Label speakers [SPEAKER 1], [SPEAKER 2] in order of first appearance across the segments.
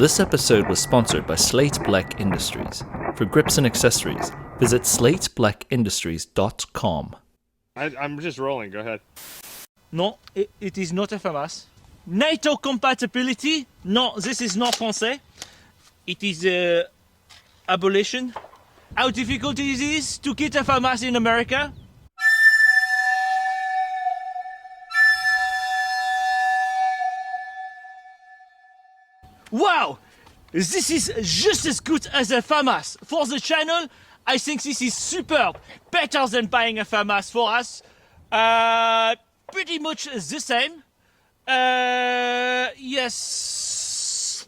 [SPEAKER 1] This episode was sponsored by Slate Black Industries. For grips and accessories, visit slateblackindustries.com.
[SPEAKER 2] I'm just rolling. Go ahead.
[SPEAKER 3] No, it is not a FAMAS. NATO compatibility? No, this is not Francais. It is abolition. How difficult it is to get a FAMAS in America? Wow! This is just as good as a FAMAS. For the channel, I think this is superb. Better than buying a FAMAS for us. Pretty much the same. Yes.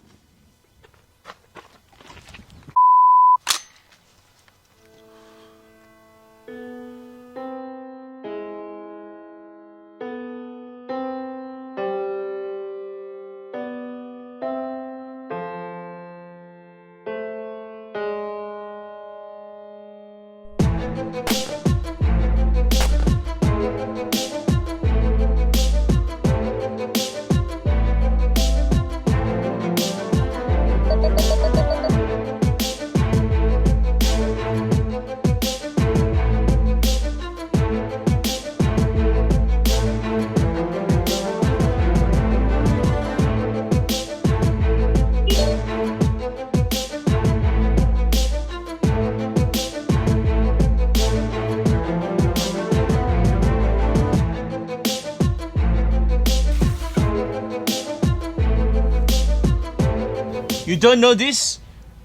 [SPEAKER 3] You don't know this,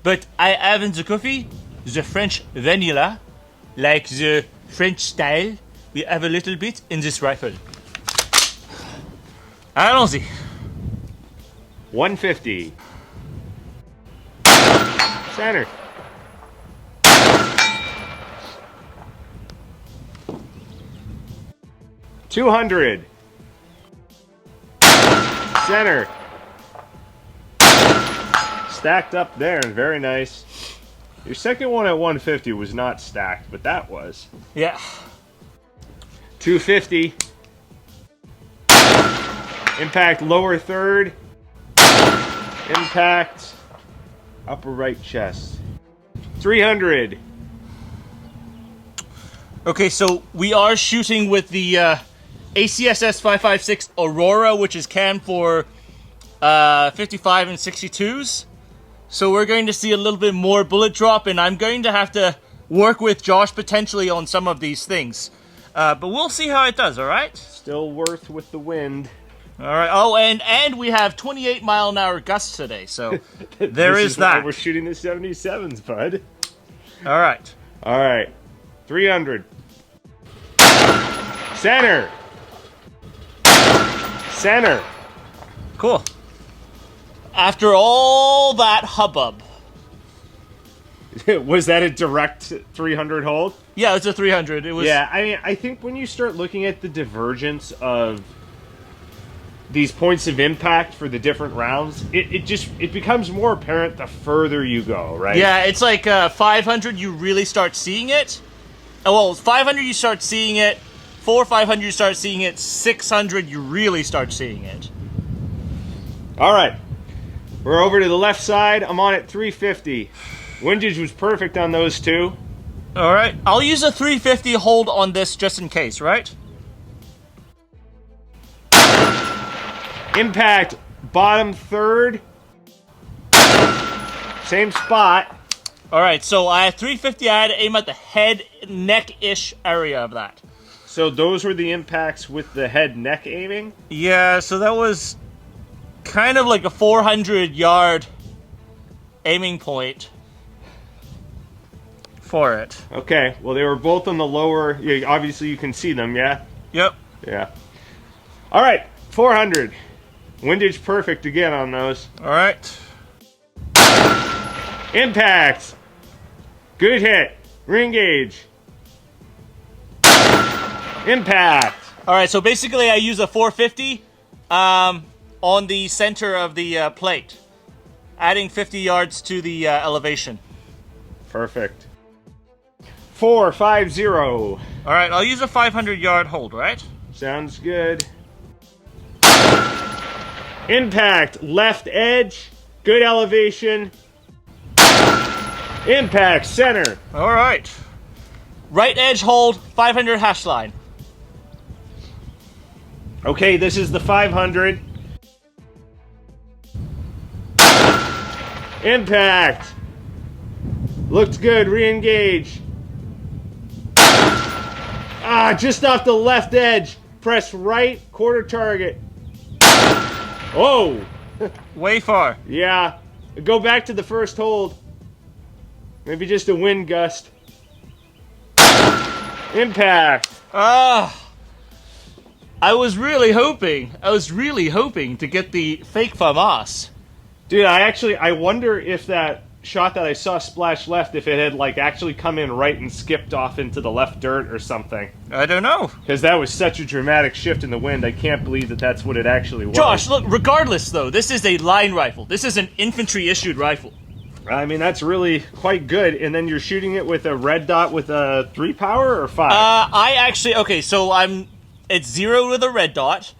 [SPEAKER 3] but I have in the coffee the French vanilla, like the French style. We have a little bit in this rifle. Allons-y.
[SPEAKER 2] 150. Center. $200. Center. Stacked up there and very nice. Your second one at 150 was not stacked, but that was.
[SPEAKER 3] Yeah.
[SPEAKER 2] 250. Impact lower third. Impact upper right chest. 300.
[SPEAKER 3] Okay, so we are shooting with the ACSS 556 Aurora, which is canned for 55 and 62s. So we're going to see a little bit more bullet drop, and I'm going to have to work with Josh potentially on some of these things. But we'll see how it does, all right?
[SPEAKER 2] Still worth with the wind.
[SPEAKER 3] All right. Oh, and we have 28-mile-an-hour gusts today, so there is that.
[SPEAKER 2] We're shooting the 77s, bud.
[SPEAKER 3] All right.
[SPEAKER 2] All right. 300. Center. Center.
[SPEAKER 3] Cool. After all that hubbub.
[SPEAKER 2] Was that a direct 300 hold?
[SPEAKER 3] Yeah, it's a 300. It was.
[SPEAKER 2] Yeah, I mean, I think when you start looking at the divergence of these points of impact for the different rounds, it becomes more apparent the further you go, right?
[SPEAKER 3] Yeah, it's like 500 you really start seeing it. Oh, well, 500 you start seeing it. 500 you start seeing it. 600 you really start seeing it.
[SPEAKER 2] All right. We're over to the left side. I'm on at 350. Windage was perfect on those two.
[SPEAKER 3] All right. I'll use a 350 hold on this just in case, right?
[SPEAKER 2] Impact bottom third. Same spot.
[SPEAKER 3] All right. So I had 350. I had to aim at the head neck-ish area of that.
[SPEAKER 2] So those were the impacts with the head neck aiming?
[SPEAKER 3] Yeah. So that was kind of like a 400-yard aiming point for it.
[SPEAKER 2] Okay, well, they were both on the lower. Yeah, obviously, you can see them, yeah?
[SPEAKER 3] Yep.
[SPEAKER 2] Yeah. All right, 400. Windage perfect again on those.
[SPEAKER 3] All right.
[SPEAKER 2] Impact. Good hit. Ring gauge. Impact.
[SPEAKER 3] All right, so basically I use a 450 on the center of the plate, adding 50 yards to the elevation.
[SPEAKER 2] Perfect. 450.
[SPEAKER 3] All right, I'll use a 500-yard hold, right?
[SPEAKER 2] Sounds good. Impact, left edge, Good elevation. Impact, center.
[SPEAKER 3] All right. Right edge hold, 500 hash line.
[SPEAKER 2] Okay, this is the 500. Impact. Looked good, re-engage. Ah, just off the left edge. Press right, quarter target. Oh!
[SPEAKER 3] Way far.
[SPEAKER 2] Yeah. Go back to the first hold. Maybe just a wind gust. Impact.
[SPEAKER 3] Ah. I was really hoping to get the fake FAMAS.
[SPEAKER 2] Dude, I wonder if that shot that I saw splash left, if it had like actually come in right and skipped off into the left dirt or something.
[SPEAKER 3] I don't know.
[SPEAKER 2] Because that was such a dramatic shift in the wind. I can't believe that that's what it actually was.
[SPEAKER 3] Josh, look, regardless though, this is a line rifle. This is an infantry issued rifle.
[SPEAKER 2] I mean, that's really quite good. And then you're shooting it with a red dot with a 3 power or 5?
[SPEAKER 3] It's 0 with a red dot,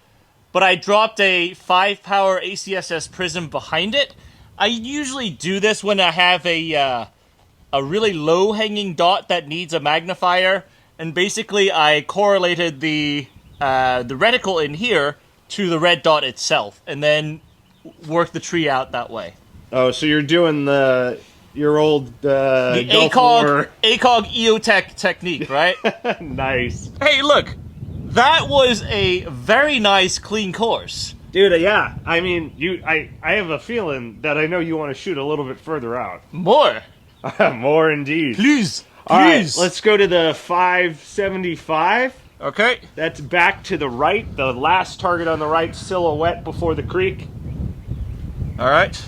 [SPEAKER 3] but I dropped a 5 power ACSS prism behind it. I usually do this when I have a really low hanging dot that needs a magnifier, and basically I correlated the reticle in here to the red dot itself, and then work the tree out that way.
[SPEAKER 2] Oh, so you're doing your old
[SPEAKER 3] the
[SPEAKER 2] Gulf War.
[SPEAKER 3] ACOG EOTech technique, right?
[SPEAKER 2] Nice.
[SPEAKER 3] Hey, look, that was a very nice clean course.
[SPEAKER 2] Dude, yeah. I mean, I have a feeling that I know you want to shoot a little bit further out.
[SPEAKER 3] More.
[SPEAKER 2] More indeed.
[SPEAKER 3] Please.
[SPEAKER 2] All right, let's go to the 575.
[SPEAKER 3] Okay.
[SPEAKER 2] That's back to the right. The last target on the right, silhouette before the creek.
[SPEAKER 3] All right.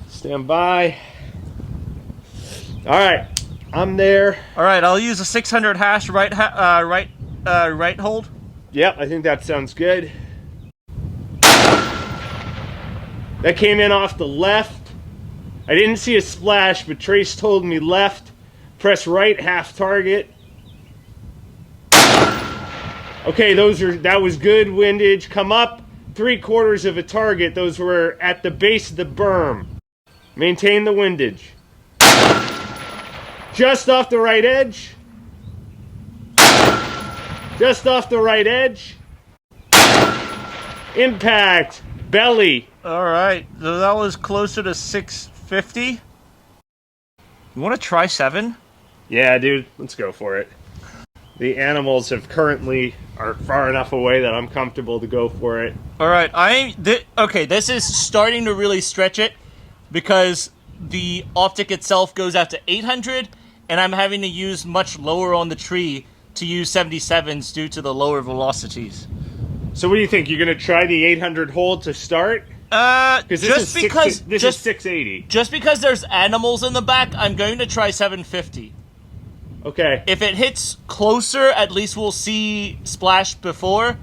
[SPEAKER 2] Stand by. All right, I'm there.
[SPEAKER 3] All right, I'll use a 600 hash right hold.
[SPEAKER 2] Yep, I think that sounds good. That came in off the left. I didn't see a splash, but Trace told me left. Press right, half target. Okay, that was good windage. Come up 3/4 of a target. Those were at the base of the berm. Maintain the windage. Just off the right edge. Just off the right edge. Impact. Belly.
[SPEAKER 3] All right, so that was closer to 650. You want to try 7?
[SPEAKER 2] Yeah, dude, let's go for it. The animals are far enough away that I'm comfortable to go for it.
[SPEAKER 3] All right, okay, this is starting to really stretch it because the optic itself goes out to 800, and I'm having to use much lower on the tree to use 77s due to the lower velocities.
[SPEAKER 2] So what do you think? You're going to try the 800 hold to start? This is 680.
[SPEAKER 3] Just because there's animals in the back, I'm going to try 750.
[SPEAKER 2] Okay.
[SPEAKER 3] If it hits closer, at least we'll see splash before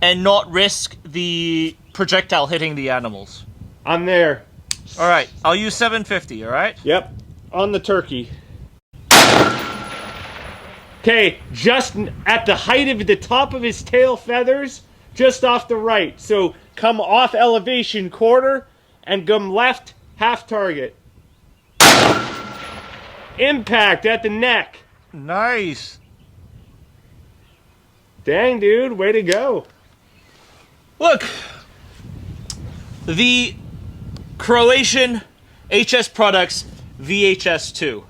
[SPEAKER 3] and not risk the projectile hitting the animals.
[SPEAKER 2] I'm there.
[SPEAKER 3] All right, I'll use 750, all right?
[SPEAKER 2] Yep, on the turkey. Okay, just at the height of the top of his tail feathers, just off the right. So come off elevation quarter and come left half target. Impact at the neck.
[SPEAKER 3] Nice.
[SPEAKER 2] Dang, dude, way to go.
[SPEAKER 3] Look, the Croatian HS Products VHS-2.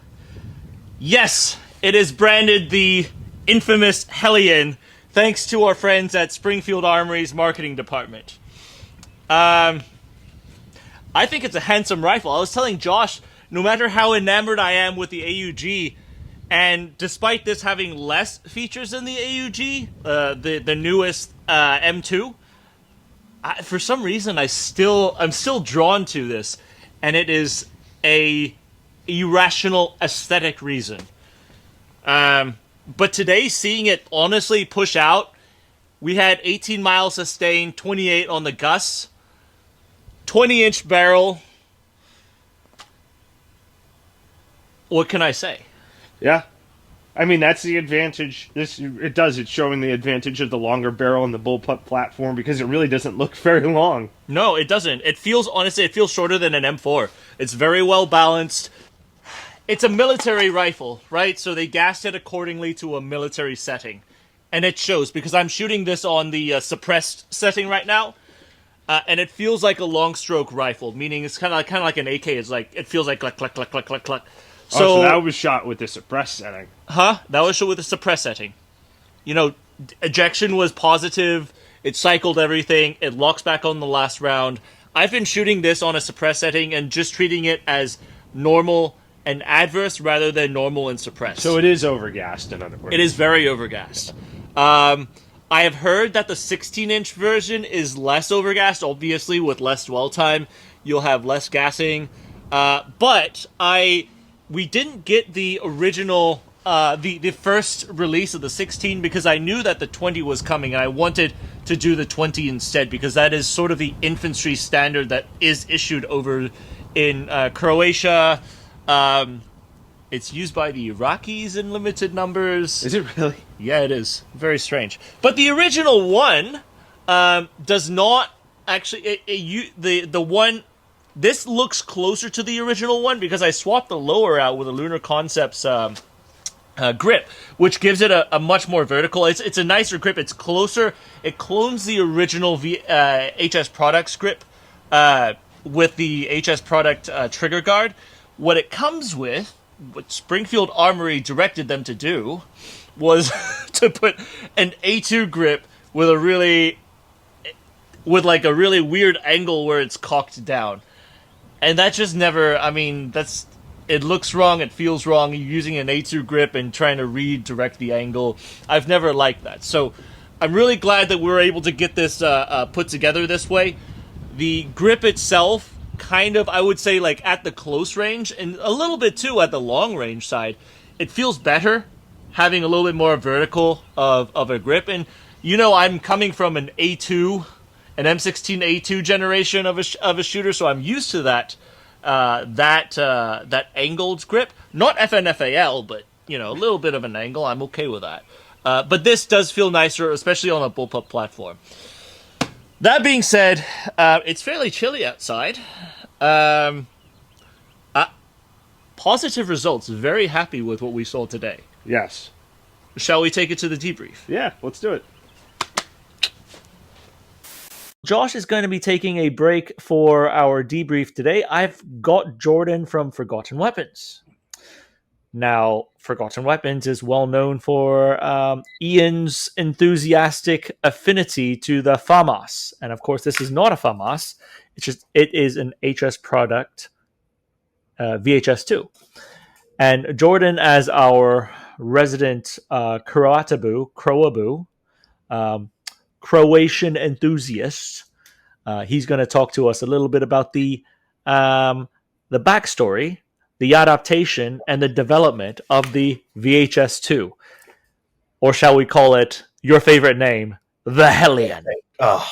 [SPEAKER 3] Yes, it is branded the infamous Hellion, thanks to our friends at Springfield Armory's marketing department. I think it's a handsome rifle. I was telling Josh, no matter how enamored I am with the AUG, and despite this having less features than the AUG, the newest M2, for some reason I'm still drawn to this, and it is a irrational aesthetic reason. But today, seeing it honestly push out, we had 18 miles sustained, 28 on the Gus, 20-inch barrel. What can I say?
[SPEAKER 2] Yeah. I mean, that's the advantage. It's showing the advantage of the longer barrel and the bullpup platform because it really doesn't look very long.
[SPEAKER 3] No, it doesn't. It feels, honestly, it feels shorter than an M4. It's very well balanced. It's a military rifle, right? So they gassed it accordingly to a military setting. And it shows, because I'm shooting this on the suppressed setting right now. And it feels like a long stroke rifle, meaning it's kind of like an AK. It's like, it feels like cluck, cluck, cluck, cluck, cluck, cluck.
[SPEAKER 2] So that was shot with the suppressed setting.
[SPEAKER 3] That was shot with the suppressed setting. You know, ejection was positive. It cycled everything. It locks back on the last round. I've been shooting this on a suppressed setting and just treating it as normal and adverse rather than normal and suppressed.
[SPEAKER 2] So it is overgassed, in other words.
[SPEAKER 3] It is very overgassed. I have heard that the 16-inch version is less overgassed, obviously, with less dwell time. You'll have less gassing. But we didn't get the original, the first release of the 16 because I knew that the 20 was coming, and I wanted to do the 20 instead because that is sort of the infantry standard that is issued over in Croatia. It's used by the Iraqis in limited numbers.
[SPEAKER 2] Is it really?
[SPEAKER 3] Yeah, it is. Very strange. But the original one does not actually... The one... This looks closer to the original one because I swapped the lower out with a Lunar Concepts grip, which gives it a much more vertical... It's a nicer grip. It's closer. It clones the original HS Products grip with the HS Product trigger guard. What it comes with, what Springfield Armory directed them to do, was to put an A2 grip with a really weird angle where it's cocked down. And that just never, I mean, it looks wrong, it feels wrong, you're using an A2 grip and trying to redirect the angle. I've never liked that. So I'm really glad that we were able to get this put together this way. The grip itself, kind of, I would say, like at the close range and a little bit too at the long range side, it feels better having a little bit more vertical of a grip. And you know, I'm coming from an A2, an M16 A2 generation of a shooter, so I'm used to that angled grip. Not FNFAL, but you know, a little bit of an angle. I'm okay with that. But this does feel nicer, especially on a bullpup platform. That being said, it's fairly chilly outside. Positive results. Very happy with what we saw today.
[SPEAKER 2] Yes.
[SPEAKER 3] Shall we take it to the debrief?
[SPEAKER 2] Yeah, let's do it.
[SPEAKER 3] Josh is going to be taking a break for our debrief today. I've got Jordan from Forgotten Weapons. Now, Forgotten Weapons is well known for Ian's enthusiastic affinity to the FAMAS. And of course, this is not a FAMAS. It is an HS product, VHS-2. And Jordan, as our resident Croaboo, Croatian enthusiast, he's going to talk to us a little bit about the backstory, the adaptation, and the development of the VHS-2. Or shall we call it, your favorite name, the Hellion.
[SPEAKER 4] Oh.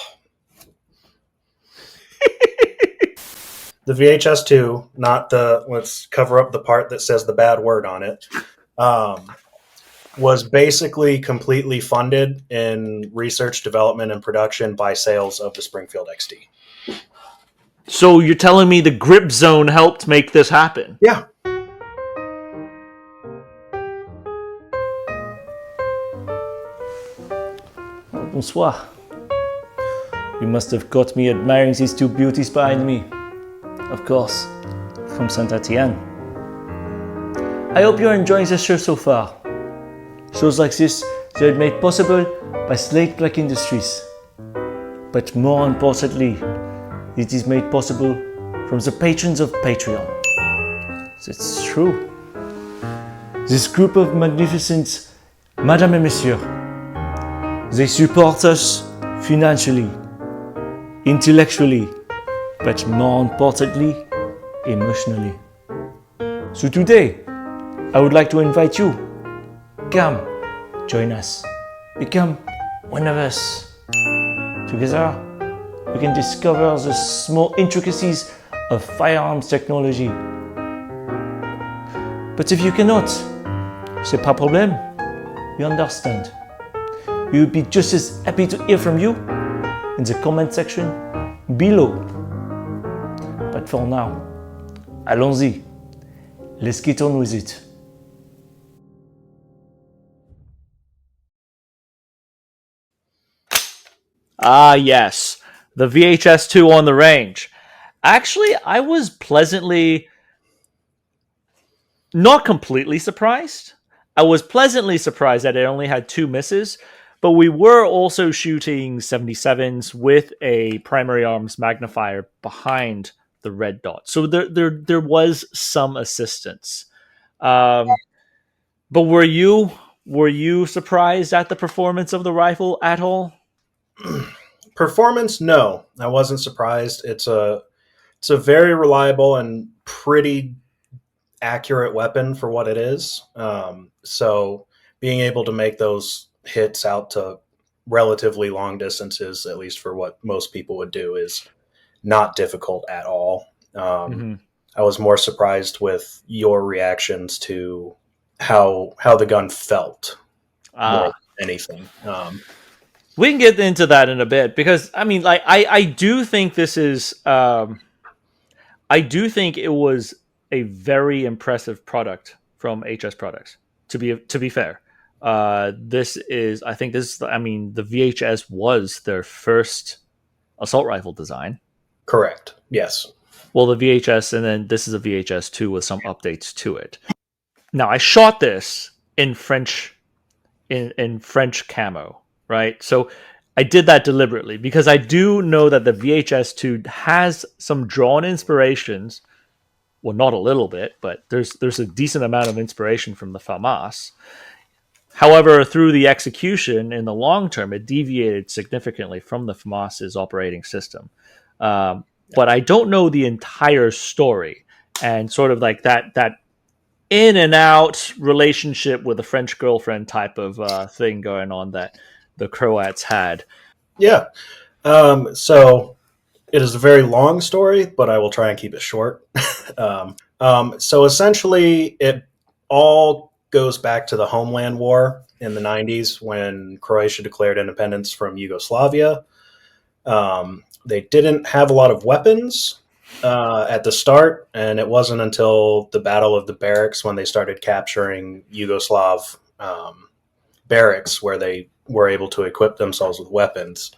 [SPEAKER 4] The VHS-2, not the, let's cover up the part that says the bad word on it, was basically completely funded in research, development, and production by sales of the Springfield XD.
[SPEAKER 3] So you're telling me the grip zone helped make this happen?
[SPEAKER 4] Yeah.
[SPEAKER 3] Bonsoir. You must have caught me admiring these two beauties behind me. Of course, from Saint-Étienne. I hope you're enjoying the show so far. Shows like this, they're made possible by Slate Black Industries. But more importantly, it is made possible from the patrons of Patreon. That's true. This group of magnificent Madame et Monsieur, they support us financially, intellectually, but more importantly, emotionally. So today, I would like to invite you. Come, join us. Become one of us. Together, we can discover the small intricacies of firearms technology. But if you cannot,
[SPEAKER 5] C'est pas problème. We understand. We would be just as happy to hear from you in the comment section below. But for now, allons-y. Let's get on with it.
[SPEAKER 1] Ah, yes, the VHS-2 on the range. Actually, I was pleasantly, not completely surprised. I was pleasantly surprised that it only had 2 misses, but we were also shooting 77s with a primary arms magnifier behind the red dot. So there was some assistance. But were you surprised at the performance of the rifle at all?
[SPEAKER 4] Performance, no, I wasn't surprised. It's a very reliable and pretty accurate weapon for what it is. So being able to make those hits out to relatively long distances, at least for what most people would do, is not difficult at all. I was more surprised with your reactions to how the gun felt more than anything.
[SPEAKER 1] We can get into that in a bit because I mean, like, I do think this is, I do think it was a very impressive product from HS Products. To be fair, this is, I think this is, I mean, the VHS was their first assault rifle design.
[SPEAKER 4] Correct. Yes.
[SPEAKER 1] Well, the VHS, and then this is a VHS-2 with some updates to it. Now, I shot this in French, in French camo, right? So I did that deliberately because I do know that the VHS-2 has some drawn inspirations. Well, not a little bit, but there's a decent amount of inspiration from the FAMAS. However, through the execution in the long term, it deviated significantly from the FAMAS's operating system. But I don't know the entire story, and sort of like that in and out relationship with a French girlfriend type of thing going on that the Croats had.
[SPEAKER 4] Yeah. So it is a very long story, but I will try and keep it short. So essentially, it all goes back to the Homeland War in the 90s when Croatia declared independence from Yugoslavia. They didn't have a lot of weapons at the start, and it wasn't until the Battle of the Barracks when they started capturing Yugoslav barracks where they were able to equip themselves with weapons.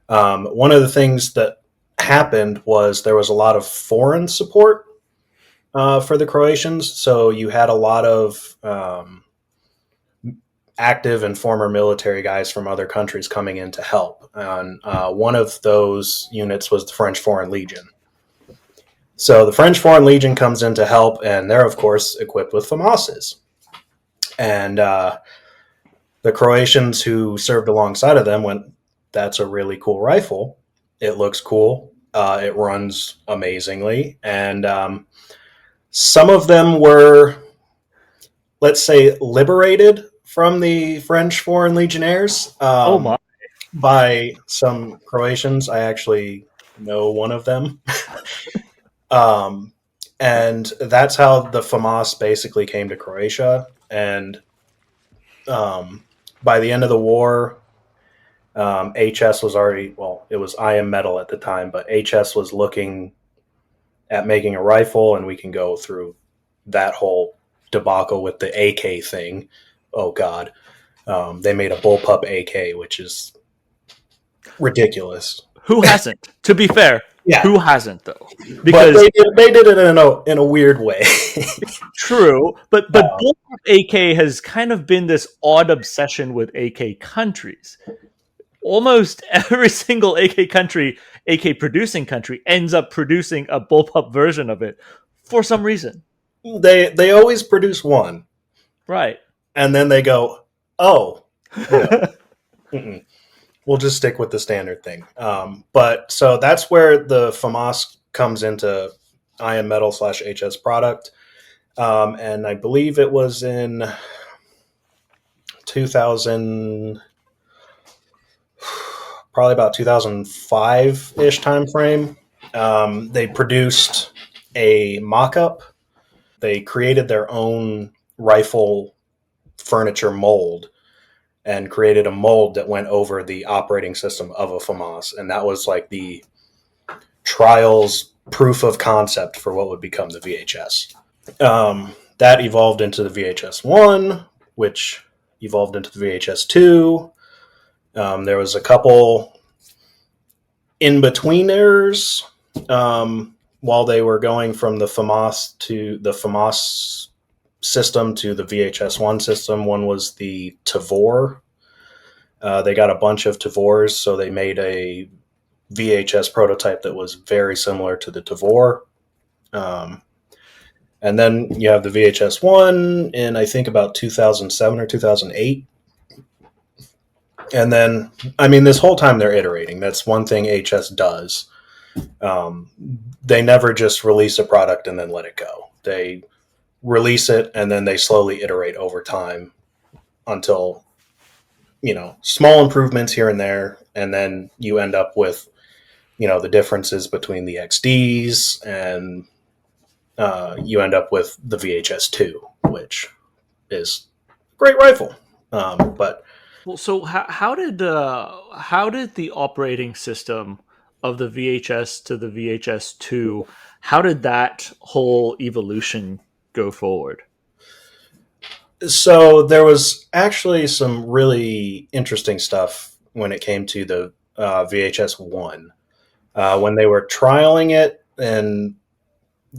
[SPEAKER 4] One of the things that happened was there was a lot of foreign support for the Croatians, so you had a lot of active and former military guys from other countries coming in to help. And one of those units was the French Foreign Legion. So the French Foreign Legion comes in to help, and they're, of course, equipped with FAMASes. And the Croatians who served alongside of them went, that's a really cool rifle. It looks cool. It runs amazingly. And some of them were, let's say, liberated from the French Foreign Legionnaires by some Croatians. I actually know one of them. And that's how the FAMAS basically came to Croatia. And by the end of the war, HS was already, well, it was IM Metal at the time, but HS was looking at making a rifle, and we can go through that whole debacle with the AK thing. Oh, God. They made a bullpup AK, which is ridiculous.
[SPEAKER 1] Who hasn't? To be fair,
[SPEAKER 4] Yeah.
[SPEAKER 1] Who hasn't, though?
[SPEAKER 4] Because they did it in a weird way.
[SPEAKER 1] True, but bullpup AK has kind of been this odd obsession with AK countries. Almost every single AK country, AK producing country, ends up producing a bullpup version of it for some reason.
[SPEAKER 4] They always produce one.
[SPEAKER 1] Right.
[SPEAKER 4] And then they go, oh, no. We'll just stick with the standard thing. But so that's where the FAMAS comes into IM Metal / HS product. And I believe it was in 2000, probably about 2005-ish time frame. They produced a mock-up. They created their own rifle furniture mold and created a mold that went over the operating system of a FAMAS. And that was like the trials proof of concept for what would become the VHS. That evolved into the VHS-1, which evolved into the VHS-2. There was a couple in-betweeners while they were going from the FAMAS to the FAMAS system to the VHS-1 system. One was the Tavor. They got a bunch of Tavors, so they made a VHS prototype that was very similar to the Tavor. And then you have the VHS-1 in, I think, about 2007 or 2008. And then, I mean, this whole time they're iterating. That's one thing HS does. They never just release a product and then let it go. They release it and then they slowly iterate over time until, small improvements here and there. And then you end up with, the differences between the XDs, and you end up with the VHS-2, which is a great rifle. But
[SPEAKER 1] Well, so how did the operating system of the VHS to the VHS-2, how did that whole evolution go forward?
[SPEAKER 4] So there was actually some really interesting stuff when it came to the VHS-1. When they were trialing it and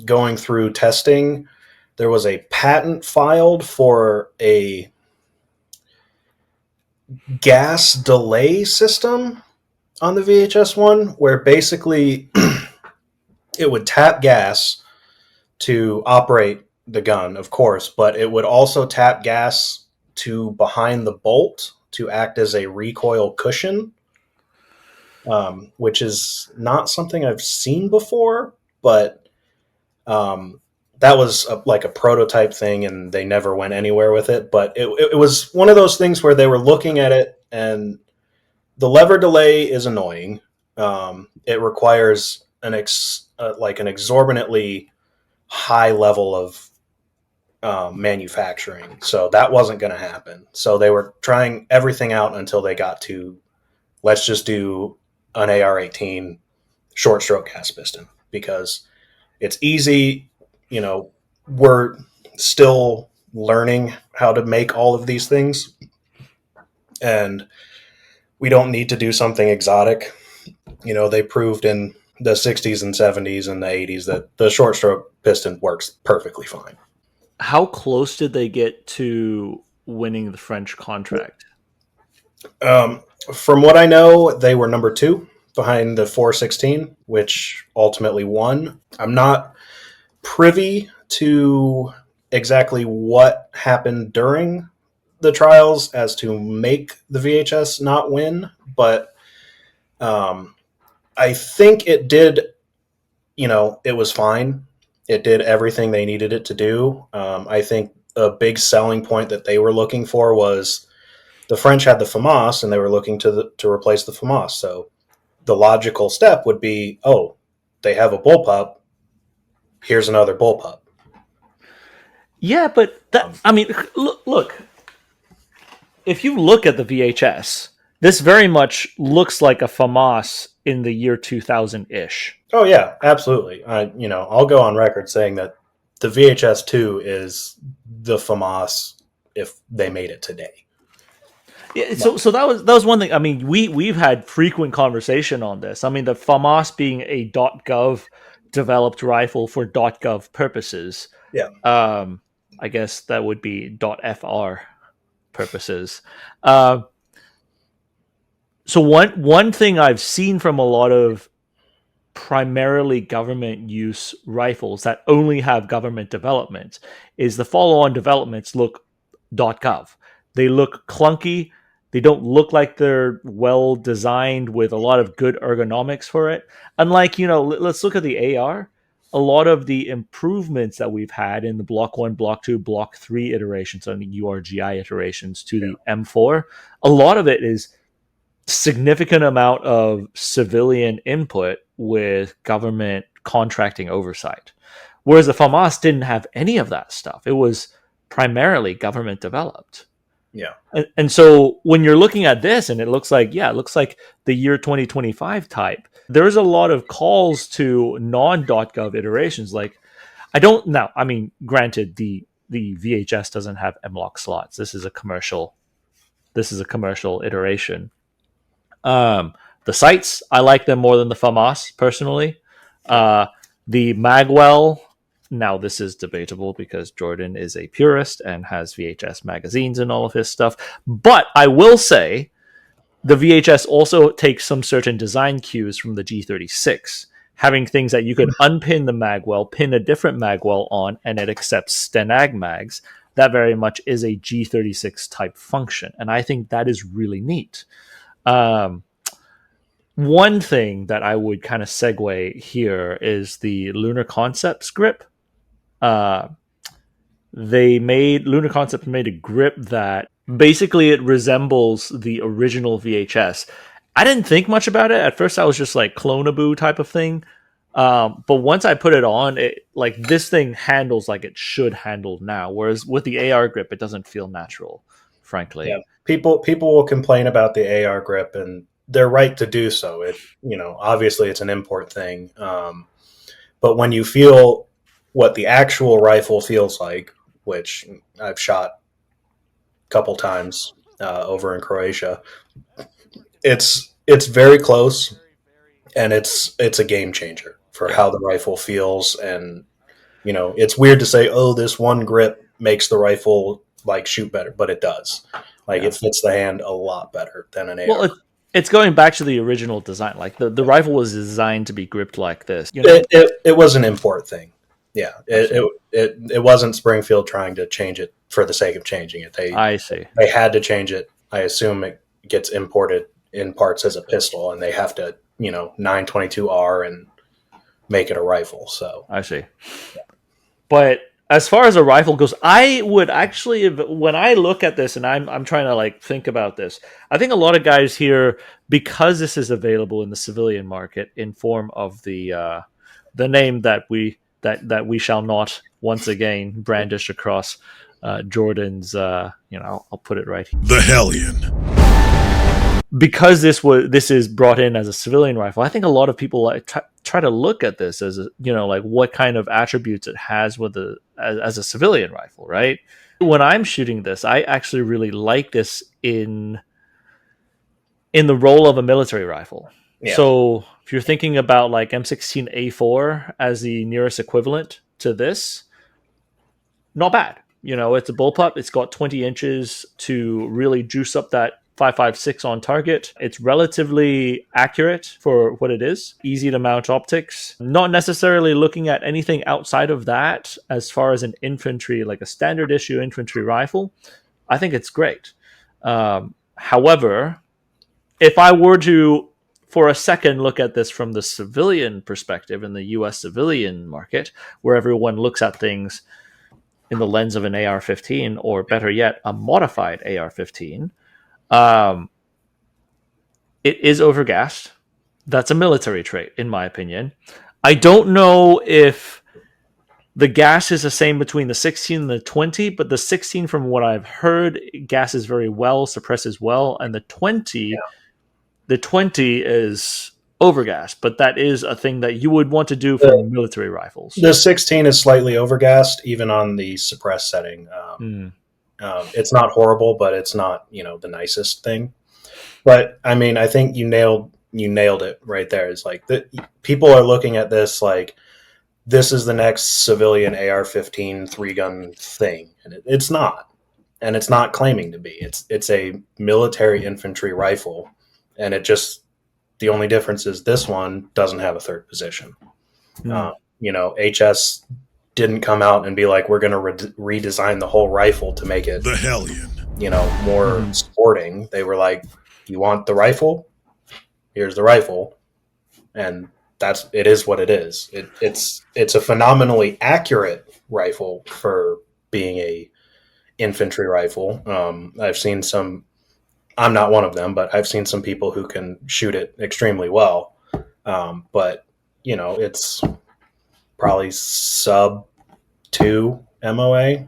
[SPEAKER 4] going through testing, there was a patent filed for a gas delay system on the VHS-1, where basically it would tap gas to operate the gun, of course, but it would also tap gas to behind the bolt to act as a recoil cushion, which is not something I've seen before, but that was like a prototype thing, and they never went anywhere with it. But it was one of those things where they were looking at it, and the lever delay is annoying. It requires an exorbitantly high level of manufacturing, so that wasn't going to happen. So they were trying everything out until they got to, let's just do an AR-18 short stroke gas piston, because it's easy. We're still learning how to make all of these things, and we don't need to do something exotic. They proved in the 60s and 70s and the 80s that the short stroke piston works perfectly fine.
[SPEAKER 1] How close did they get to winning the French contract?
[SPEAKER 4] From what I know, they were number 2 behind the 416, which ultimately won. I'm not privy to exactly what happened during the trials as to make the VHS not win, but I think it did, it was fine. It did everything they needed it to do. I think a big selling point that they were looking for was the French had the FAMAS, and they were looking to replace the FAMAS. So the logical step would be, they have a bullpup. Here's another bullpup.
[SPEAKER 1] Yeah, but look. If you look at the VHS, this very much looks like a FAMAS in the year 2000-ish.
[SPEAKER 4] Oh yeah, absolutely. I'll go on record saying that the VHS-2 is the FAMAS if they made it today.
[SPEAKER 1] Yeah, so that was one thing. I mean, we've had frequent conversation on this. I mean, the FAMAS being a .gov developed rifle for .gov purposes.
[SPEAKER 4] Yeah.
[SPEAKER 1] I guess that would be .fr purposes. So one thing I've seen from a lot of primarily government use rifles that only have government development is the follow-on developments look .gov. They look clunky. They don't look like they're well designed with a lot of good ergonomics for it. Unlike, let's look at the AR. A lot of the improvements that we've had in the Block 1, Block 2, Block 3 iterations on the URGI iterations to the M4, a lot of it is significant amount of civilian input with government contracting oversight. Whereas the FAMAS didn't have any of that stuff. It was primarily government developed.
[SPEAKER 4] Yeah.
[SPEAKER 1] And so when you're looking at this and it looks like the year 2025 type, there's a lot of calls to non.gov iterations. Like I mean, granted, the VHS doesn't have mlock slots. This is a commercial iteration. The sites, I like them more than the FAMAS personally. The Magwell, now this is debatable because Jordan is a purist and has VHS magazines and all of his stuff. But I will say the VHS also takes some certain design cues from the G36, having things that you could unpin the Magwell, pin a different Magwell on, and it accepts Stenag mags. That very much is a G36 type function. And I think that is really neat. One thing that I would kind of segue here is the Lunar Concepts grip. Lunar Concepts made a grip that basically it resembles the original VHS. I didn't think much about it at first. I was just like clonaboo type of thing. But once I put it on, this thing handles like it should handle now. Whereas with the AR grip, it doesn't feel natural, frankly.
[SPEAKER 4] Yeah. People will complain about the AR grip, and they're right to do so. It, obviously it's an import thing. But when you feel what the actual rifle feels like, which I've shot a couple times over in Croatia, it's very close, and it's a game changer for how the rifle feels. And it's weird to say, oh, this one grip makes the rifle like shoot better, but it does. Like it fits the hand a lot better than an AR.
[SPEAKER 1] Well, it's going back to the original design. Like the rifle was designed to be gripped like this.
[SPEAKER 4] It was an import thing. Yeah, it wasn't Springfield trying to change it for the sake of changing it.
[SPEAKER 1] I see.
[SPEAKER 4] They had to change it. I assume it gets imported in parts as a pistol, and they have to 922R and make it a rifle. So
[SPEAKER 1] I see. Yeah. But as far as a rifle goes, I would actually, when I look at this and I'm trying to like think about this, I think a lot of guys here, because this is available in the civilian market in form of the name that we shall not once again brandish across Jordan's, I'll put it right here.
[SPEAKER 6] The Hellion.
[SPEAKER 1] Because this is brought in as a civilian rifle, I think a lot of people try to look at this as like what kind of attributes it has as a civilian rifle, right? When I'm shooting this, I actually really like this in the role of a military rifle. Yeah. So if you're thinking about like M16A4 as the nearest equivalent to this, not bad. It's a bullpup. It's got 20 inches to really juice up that 5.56 on target. It's relatively accurate for what it is. Easy to mount optics. Not necessarily looking at anything outside of that as far as an infantry, like a standard issue infantry rifle. I think it's great. However, if I were to, for a second, look at this from the civilian perspective in the US civilian market, where everyone looks at things in the lens of an AR-15, or better yet, a modified AR-15, it is overgassed. That's a military trait, in my opinion. I don't know if the gas is the same between the 16 and the 20, but the 16, from what I've heard, gases very well, suppresses well, and the 20 is overgassed. But that is a thing that you would want to do for military rifles.
[SPEAKER 4] The 16 is slightly overgassed, even on the suppressed setting. It's not horrible, but it's not, the nicest thing. But I mean, I think you nailed it right there. It's like people are looking at this like this is the next civilian AR-15 3-gun thing, and it's not, and it's not claiming to be. It's a military infantry rifle, and the only difference is this one doesn't have a third position. HS didn't come out and be like, we're going to redesign the whole rifle to make it
[SPEAKER 6] the Hellion,
[SPEAKER 4] more sporting. They were like, you want the rifle? Here's the rifle. And it is what it is. It's a phenomenally accurate rifle for being a infantry rifle. I've seen some, I'm not one of them, but I've seen some people who can shoot it extremely well. But it's probably sub 2 MOA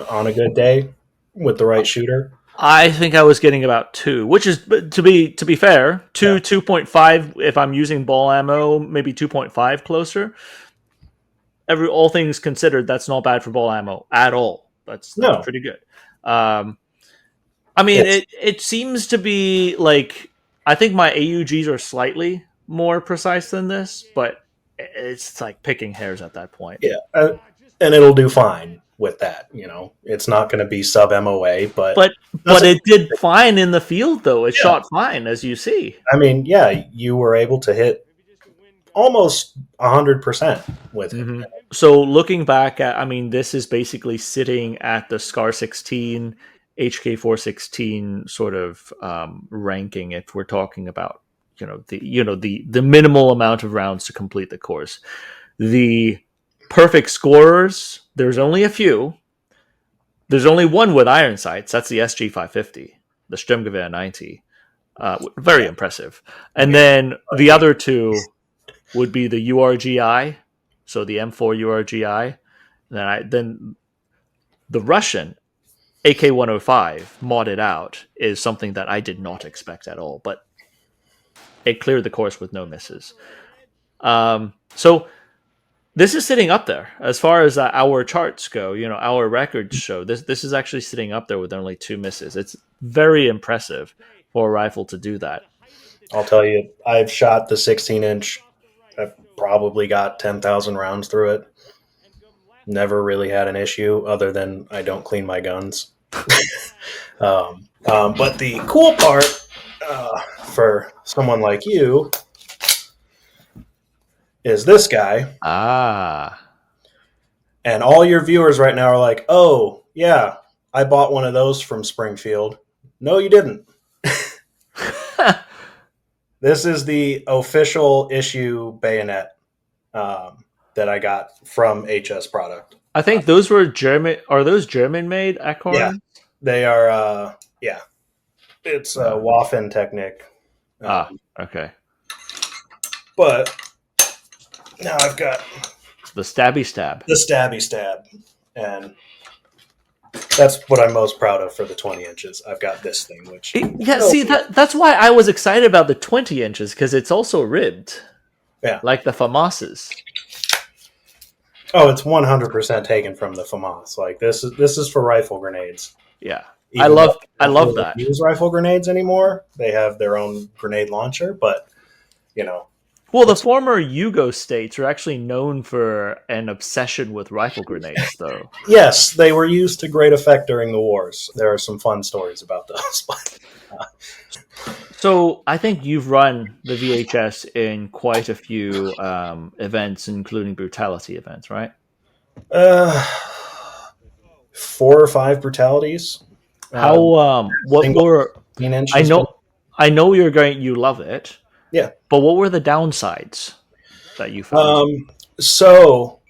[SPEAKER 4] on a good day with the right shooter.
[SPEAKER 1] I think I was getting about 2, which is to be fair, 2.5 if I'm using ball ammo, maybe 2.5 closer. All things considered, that's not bad for ball ammo at all. That's
[SPEAKER 4] No.
[SPEAKER 1] pretty good. I mean, it seems to be like, I think my AUGs are slightly more precise than this, but it's like picking hairs at that point.
[SPEAKER 4] Yeah, and it'll do fine with that. It's not going to be sub MOA,
[SPEAKER 1] But it did fine in the field, though. It shot fine, as you see.
[SPEAKER 4] I mean, yeah, you were able to hit almost 100% with it.
[SPEAKER 1] Mm-hmm. So looking back at, I mean, this is basically sitting at the SCAR 16, HK 416 sort of ranking. If we're talking about the minimal amount of rounds to complete the course, the perfect scorers, there's only a few. There's only one with iron sights. That's the SG 550, the Sturmgewehr 90. Very impressive. And then the other two would be the URGI, so the M4 URGI. Then the Russian AK-105 modded out is something that I did not expect at all, but it cleared the course with no misses. So this is sitting up there as far as our charts go. Our records show this is actually sitting up there with only 2 misses. It's very impressive for a rifle to do that.
[SPEAKER 4] I'll tell you, I've shot the 16-inch. I've probably got 10,000 rounds through it. Never really had an issue other than I don't clean my guns. But the cool part for someone like you is this guy. And all your viewers right now are like, oh, yeah, I bought one of those from Springfield. No, you didn't. This is the official issue bayonet that I got from HS Product.
[SPEAKER 1] I think those were German. Are those German made Acorn?
[SPEAKER 4] Yeah, they are. Yeah, it's Waffen Technic.
[SPEAKER 1] Okay.
[SPEAKER 4] But now I've got
[SPEAKER 1] the stabby stab.
[SPEAKER 4] The stabby stab, and that's what I'm most proud of for the 20 inches. I've got this thing, which
[SPEAKER 1] that's why I was excited about the 20 inches, because it's also ribbed.
[SPEAKER 4] Yeah,
[SPEAKER 1] like the FAMASs.
[SPEAKER 4] Oh, it's 100% taken from the FAMAS. Like this is for rifle grenades.
[SPEAKER 1] Yeah, I love that.
[SPEAKER 4] Use rifle grenades anymore? They have their own grenade launcher, but
[SPEAKER 1] Well, the former Yugo states are actually known for an obsession with rifle grenades, though.
[SPEAKER 4] Yes, they were used to great effect during the wars. There are some fun stories about those.
[SPEAKER 1] So I think you've run the VHS in quite a few events, including brutality events, right?
[SPEAKER 4] 4 or 5 brutalities.
[SPEAKER 1] How? What were? I know you love it.
[SPEAKER 4] Yeah.
[SPEAKER 1] But what were the downsides that you found?
[SPEAKER 4] So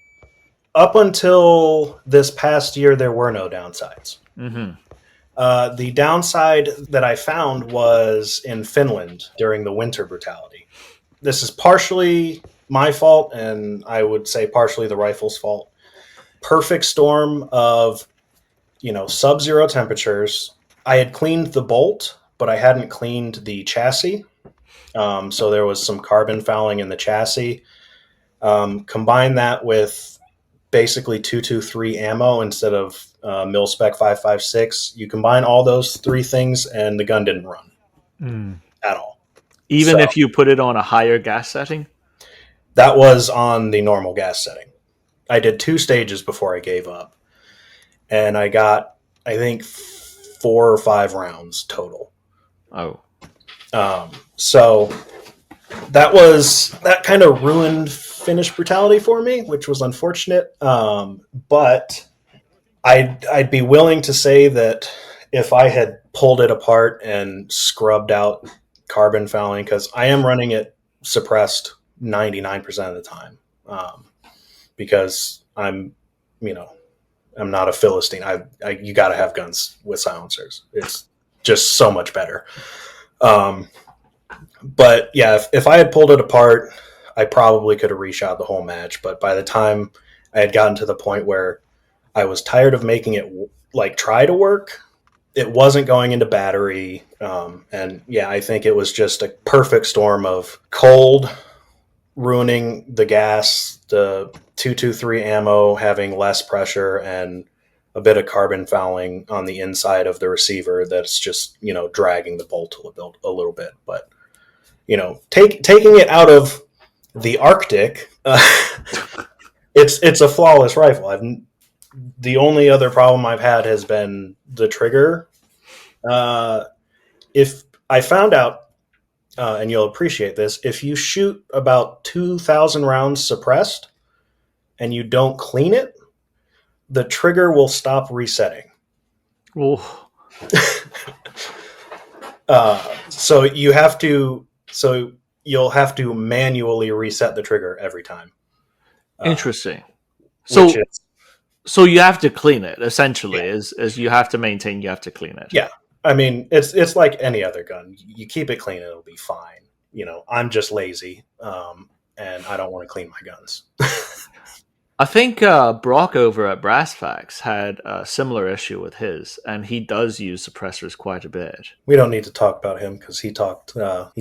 [SPEAKER 4] up until this past year, there were no downsides.
[SPEAKER 1] Mm-hmm.
[SPEAKER 4] The downside that I found was in Finland during the winter brutality. This is partially my fault, and I would say partially the rifle's fault. Perfect storm of, sub-zero temperatures. I had cleaned the bolt, but I hadn't cleaned the chassis. So there was some carbon fouling in the chassis. Combine that with basically 223 ammo instead of mil-spec 5.56. You combine all those 3 things, and the gun didn't run at all.
[SPEAKER 1] Even if you put it on a higher gas setting?
[SPEAKER 4] That was on the normal gas setting. I did 2 stages before I gave up. And I got, I think, 4 or 5 rounds total.
[SPEAKER 1] Oh.
[SPEAKER 4] So that kind of ruined Finnish brutality for me, which was unfortunate. But I'd be willing to say that if I had pulled it apart and scrubbed out carbon fouling, because I am running it suppressed 99% of the time, because I'm not a Philistine. You got to have guns with silencers. It's just so much better. But yeah, if I had pulled it apart, I probably could have reshot the whole match. But by the time I had gotten to the point where I was tired of making it try to work, it wasn't going into battery. And yeah, I think it was just a perfect storm of cold ruining the gas, the 223 ammo having less pressure, and a bit of carbon fouling on the inside of the receiver that's just, dragging the bolt a little bit. But, taking it out of the Arctic, it's a flawless rifle. The only other problem I've had has been the trigger. If I found out, and you'll appreciate this, if you shoot about 2,000 rounds suppressed and you don't clean it, the trigger will stop resetting.
[SPEAKER 1] Oh,
[SPEAKER 4] So you'll have to manually reset the trigger every time.
[SPEAKER 1] interesting.
[SPEAKER 4] Which is,
[SPEAKER 1] So you have to clean it, essentially, as you have to maintain, you have to clean it.
[SPEAKER 4] yeah. I mean, it's like any other gun. You keep it clean, it'll be fine. I'm just lazy, and I don't want to clean my guns.
[SPEAKER 1] I think Brock over at Brass Facts had a similar issue with his, and he does use suppressors quite a bit.
[SPEAKER 4] We don't need to talk about him because he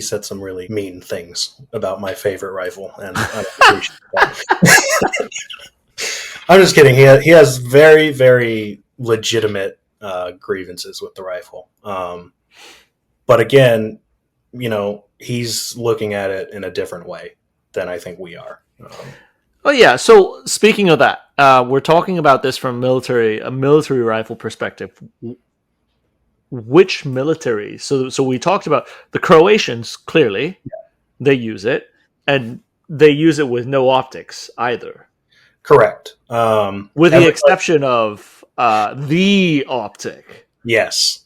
[SPEAKER 4] said some really mean things about my favorite rifle, and I don't appreciate that. I'm just kidding. He has very, very legitimate grievances with the rifle. But again, he's looking at it in a different way than I think we are.
[SPEAKER 1] Oh yeah. So speaking of that, we're talking about this from a military rifle perspective. Which military? So we talked about the Croatians. Clearly, they use it, and they use it with no optics either.
[SPEAKER 4] Correct.
[SPEAKER 1] With the exception of the optic.
[SPEAKER 4] Yes.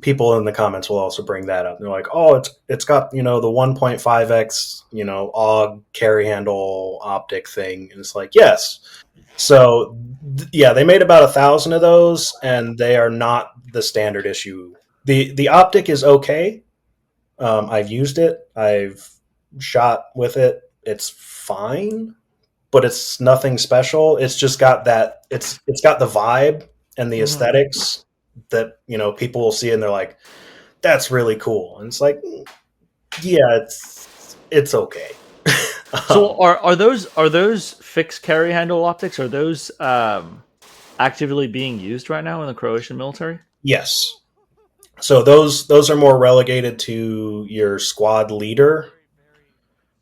[SPEAKER 4] People in the comments will also bring that up. They're like, oh, it's got, the 1.5x, AUG carry handle optic thing. And it's like, yes. So they made about 1,000 of those, and they are not the standard issue. The optic is okay. I've used it. I've shot with it. It's fine, but it's nothing special. It's just got that. It's got the vibe and the aesthetics that people will see, and they're like, "That's really cool." And it's like, yeah, it's okay.
[SPEAKER 1] So are those fixed carry handle optics? Are those actively being used right now in the Croatian military?
[SPEAKER 4] Yes. So those are more relegated to your squad leader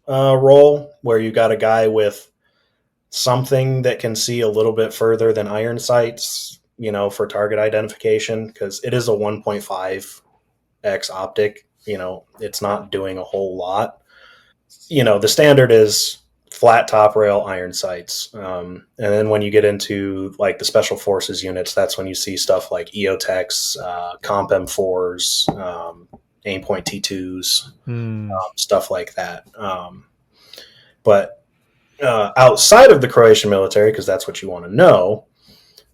[SPEAKER 4] role, where you got a guy with something that can see a little bit further than iron sights, for target identification, because it is a 1.5x optic. It's not doing a whole lot. The standard is flat top rail, iron sights. And then when you get into like the special forces units, that's when you see stuff like EOTechs, Comp M4s, Aimpoint T2s, stuff like that. But outside of the Croatian military, because that's what you want to know,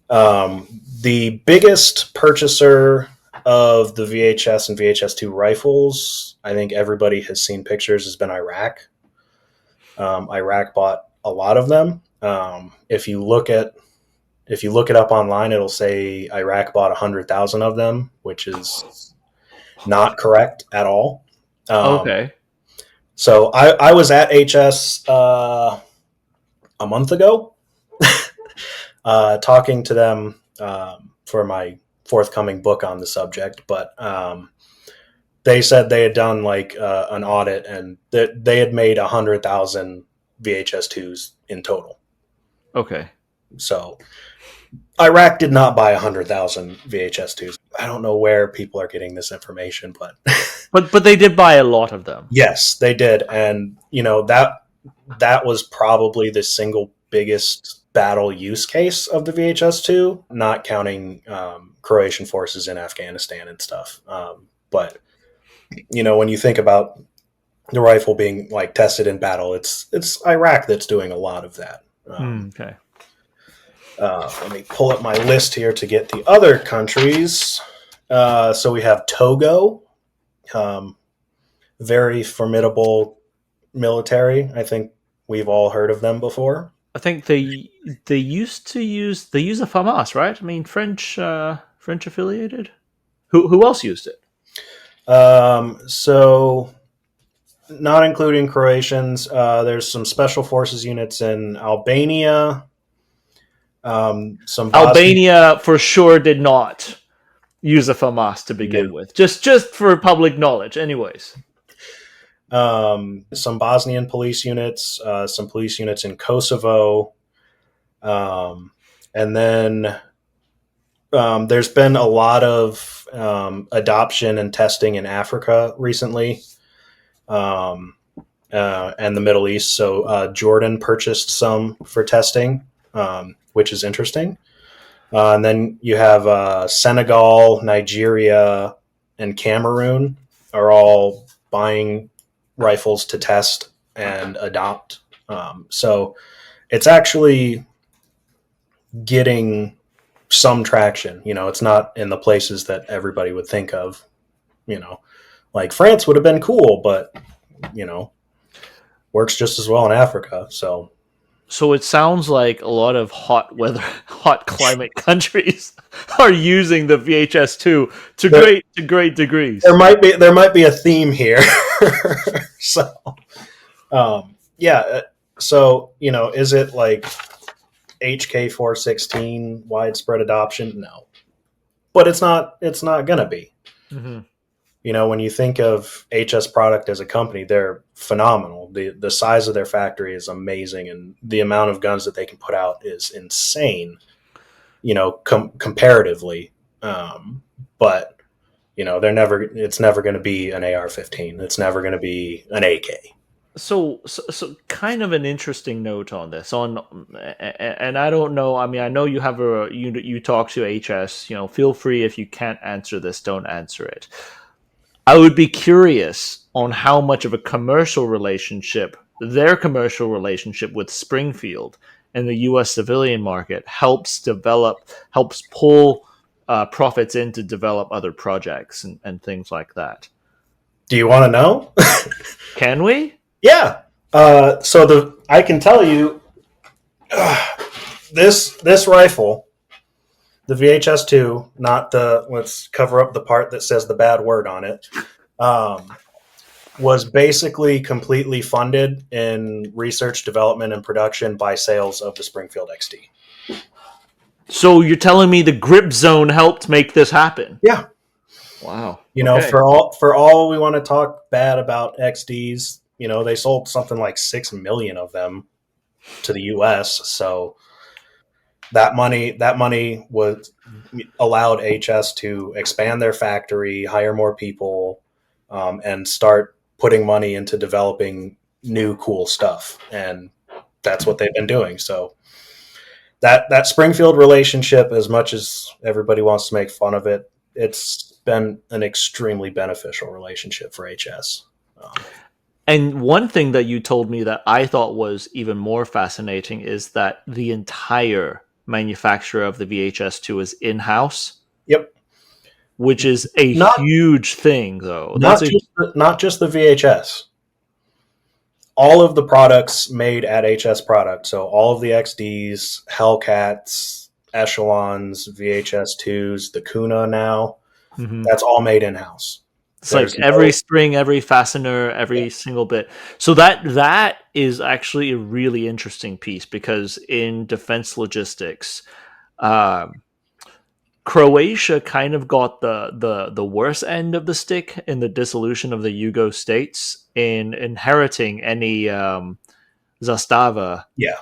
[SPEAKER 4] the biggest purchaser of the VHS and VHS-2 rifles, I think everybody has seen pictures, has been Iraq. Iraq bought a lot of them. If you look it up online, it'll say Iraq bought 100,000 of them, which is not correct at all.
[SPEAKER 1] Okay.
[SPEAKER 4] So I was at HS a month ago, talking to them for my forthcoming book on the subject, but they said they had done like an audit, and that they had made 100,000 VHS-2s in total.
[SPEAKER 1] Okay.
[SPEAKER 4] So Iraq did not buy 100,000 VHS-2s. I don't know where people are getting this information, but
[SPEAKER 1] but they did buy a lot of them.
[SPEAKER 4] yes, they did, and that was probably the single biggest battle use case of the VHS-2, not counting Croatian forces in Afghanistan and stuff. But when you think about the rifle being like tested in battle, it's Iraq that's doing a lot of that.
[SPEAKER 1] Okay.
[SPEAKER 4] Let me pull up my list here to get the other countries. So we have Togo, very formidable military. I think we've all heard of them before.
[SPEAKER 1] I think they used to use a FAMAS, right? I mean, French affiliated. Who else used it?
[SPEAKER 4] So not including Croatians, there's some special forces units in Albania. Some Bosnian.
[SPEAKER 1] Albania for sure did not use a FAMAS to begin with. Just for public knowledge, anyways.
[SPEAKER 4] Some Bosnian police units, some police units in Kosovo, and then there's been a lot of adoption and testing in Africa recently, and the Middle East. So Jordan purchased some for testing, which is interesting. And then you have Senegal, Nigeria, and Cameroon are all buying rifles to test and adopt. So it's actually getting some traction. It's not in the places that everybody would think of. Like France would have been cool, but works just as well in Africa.
[SPEAKER 1] So it sounds like a lot of hot climate countries are using the VHS-2 to great degrees.
[SPEAKER 4] There might be a theme here. So, yeah. So is it like HK416 widespread adoption? No, but it's not gonna be.
[SPEAKER 1] Mm-hmm.
[SPEAKER 4] When you think of HS Product as a company, they're phenomenal. The size of their factory is amazing, and the amount of guns that they can put out is insane. Comparatively, but it's never going to be an AR-15. It's never going to be an AK.
[SPEAKER 1] So kind of an interesting note on this. And I don't know. I mean, I know you have you talk to HS. Feel free, if you can't answer this, don't answer it. I would be curious on how much of a their commercial relationship with Springfield and the U.S. civilian market helps pull profits in to develop other projects and things like that.
[SPEAKER 4] Do you want to know?
[SPEAKER 1] Can we?
[SPEAKER 4] Yeah. So I can tell you this rifle, the VHS-2, not let's cover up the part that says the bad word on it, was basically completely funded in research, development, and production by sales of the Springfield XD.
[SPEAKER 1] So you're telling me the grip zone helped make this happen?
[SPEAKER 4] Yeah.
[SPEAKER 1] Wow.
[SPEAKER 4] Okay. For all we want to talk bad about XDs, they sold something like 6 million of them to the U.S. So that money was allowed HS to expand their factory, hire more people, and start putting money into developing new cool stuff. And that's what they've been doing. So that Springfield relationship, as much as everybody wants to make fun of it, it's been an extremely beneficial relationship for HS.
[SPEAKER 1] And one thing that you told me that I thought was even more fascinating is that the entire manufacturer of the VHS-2 is in-house.
[SPEAKER 4] Yep.
[SPEAKER 1] Which is a huge thing, though.
[SPEAKER 4] Not just the VHS. All of the products made at HS Product. So all of the XDs, Hellcats, Echelons, VHS-2s, the Kuna now, that's all made in-house.
[SPEAKER 1] It's like every spring, every fastener, every single bit. So that is actually a really interesting piece, because in defense logistics, Croatia kind of got the worst end of the stick in the dissolution of the Yugo states in inheriting any Zastava.
[SPEAKER 4] Yeah.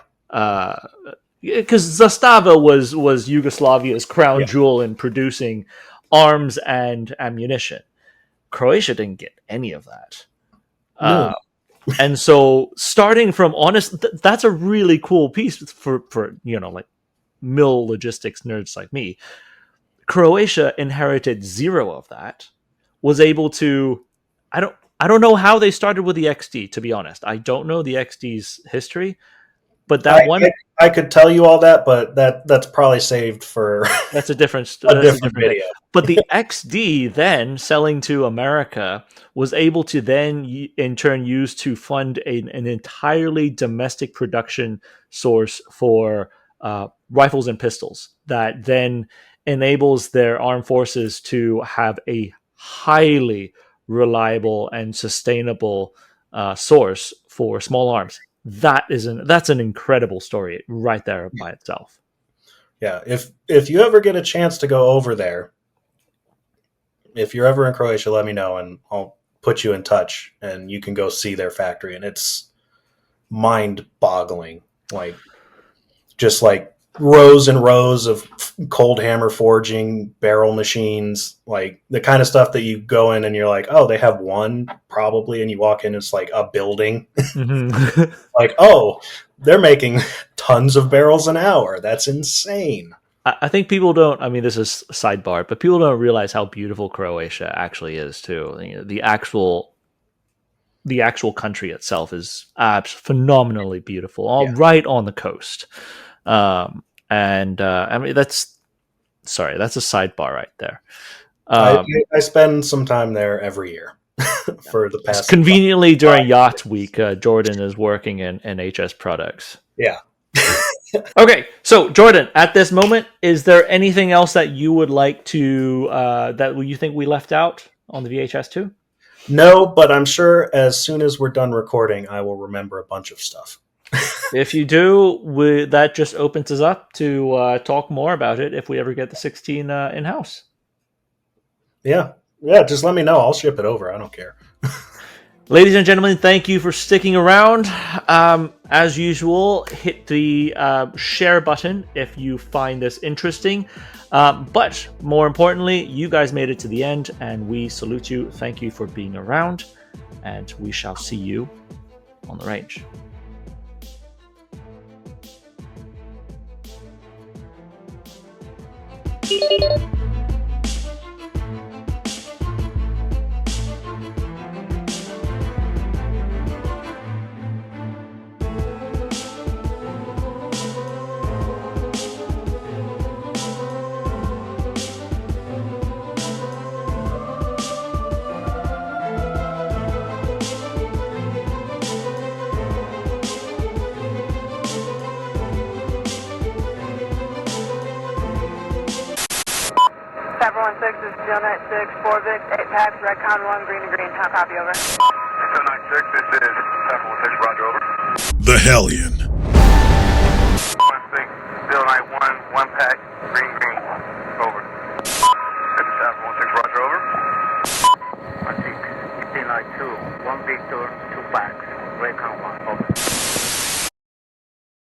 [SPEAKER 1] Because Zastava was Yugoslavia's crown jewel in producing arms and ammunition. Croatia didn't get any of that.
[SPEAKER 4] No.
[SPEAKER 1] And so starting from that's a really cool piece for like mill logistics nerds like me. Croatia inherited zero of that, was able to, I don't know how they started with the XD, to be honest. I don't know the XD's history, But that one,
[SPEAKER 4] I could tell you all that, but that's probably saved for
[SPEAKER 1] that's a different
[SPEAKER 4] different
[SPEAKER 1] thing.
[SPEAKER 4] video.
[SPEAKER 1] But the XD then selling to America was able to then in turn use to fund an entirely domestic production source for rifles and pistols that then enables their armed forces to have a highly reliable and sustainable source for small arms. That's an incredible story right there by itself.
[SPEAKER 4] Yeah, if you ever get a chance to go over there, if you're ever in Croatia, let me know and I'll put you in touch and you can go see their factory. And it's mind-boggling, just rows and rows of cold hammer forging, barrel machines, like the kind of stuff that you go in and you're like, oh, they have one probably, and you walk in, it's like a building.
[SPEAKER 1] Mm-hmm.
[SPEAKER 4] Like, oh, they're making tons of barrels an hour. That's insane.
[SPEAKER 1] I think people don't. I mean, this is a sidebar, but people don't realize how beautiful Croatia actually is too. You know, the actual country itself is phenomenally beautiful, all right on the coast. I mean, that's a sidebar right there.
[SPEAKER 4] I spend some time there every year for the past.
[SPEAKER 1] Conveniently during Yacht Week, Jordan is working in HS Products.
[SPEAKER 4] Yeah.
[SPEAKER 1] Okay, so Jordan, at this moment, is there anything else that you would like to that you think we left out on the VHS-2?
[SPEAKER 4] No, but I'm sure as soon as we're done recording, I will remember a bunch of stuff.
[SPEAKER 1] If you do, that just opens us up to talk more about it if we ever get the 16 in-house.
[SPEAKER 4] Yeah, just let me know. I'll ship it over. I don't care.
[SPEAKER 1] Ladies and gentlemen, thank you for sticking around. As usual, hit the share button if you find this interesting. But more importantly, you guys made it to the end, and we salute you. Thank you for being around, and we shall see you on the range.
[SPEAKER 6] This is Steel 96, 4 Vic, 8 packs, Redcon 1, green and green. How copy, over?
[SPEAKER 7] Steel 96, this is 716, Roger, over.
[SPEAKER 8] The Hellion.
[SPEAKER 7] 1 6, Steel 91, 1 pack,